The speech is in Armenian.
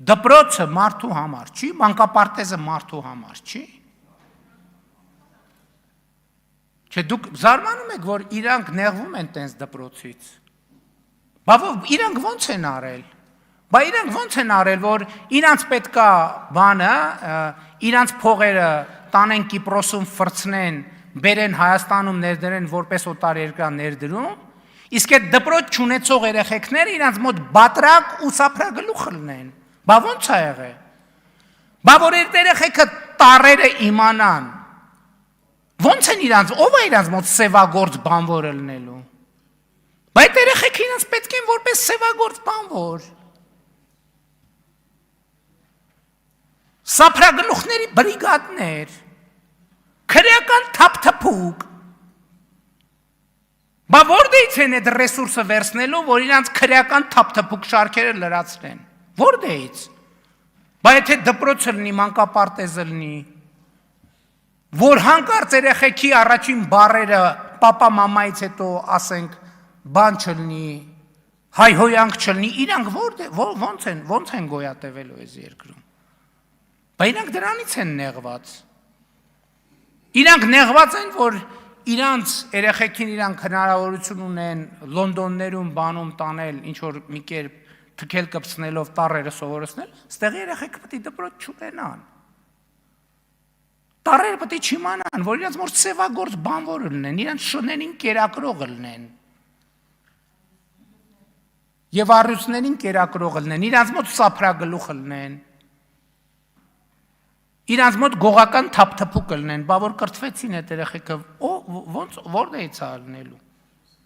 Դպրոցը մարդու համար չի, մանկապարտեզը մարդու համար չի։ Չէ, դուք զարմանում եք, որ իրանք նեղվում են տենց դպրոցից։ Բա իրանք ոնց են արել։ Բա իրանք ոնց են արել, որ իրանք պետքա բանը, իրանք փողերը տանեն Կիպրոսում ֆրցնեն, բերեն Հայաստանում ներդրեն որպես օտարերկրյա ներդրում, իսկ այդ դպրոց չունեցող երեխեքները իրանք մոտ բատրակ ու սափրագլուխ լնեն։ Բա ոնց է եղել։ Բա որ այդ երեխեքը տառերը իմանան։ Ոնց են իրանք, ով է իրանք մոտ սևագործ բանվորը լնելու։ Բա այդ երեխեքը իրանք պետք են որպես սևագործ բանվոր։ Սափրագլուխների բրիգադներ, քրեական թափթփուկ։ Բա որտեղից են այդ ռեսուրսը վերցնելու, որ իրանք քրեական թափթփուկ շարքերը լրացնեն։ Որտեղից։ Բա եթե դպրոցը լինի, մանկապարտեզը լինի, որ հանկարծ երեխեքի առաջին բառերը պապա մամայից հետո ասենք բան չլինի, հայհոյանք չլինի, իրանք ոնց են գոյատևելու այս երկրում։ Բա իրանք դրանից են նեղված։ Իրանք նեղված են, որ իրանց երեխեքին իրանք հնարավորություն ունեն Լոնդոններում բանում տանել, ինչ որ մի կերպ թքել կպցնելով տառերը սովորեցնել, ստեղ երեխեքը պետք է դպրոց չունենան։ Տառերը պետք է չիմանան, որ իրանց մոտ սևագործ բանվոր լինեն, իրանց շներին կերակրող լինեն։ Եվ առյուծներին կերակրող լինեն, իրանց մոտ սափրագլուխ լինեն։ Իրանց մոտ գողական թափթփուկ լինեն, բա որ կրթվեցին այդ երեխեքը, ոնց որտեղից է լինելու։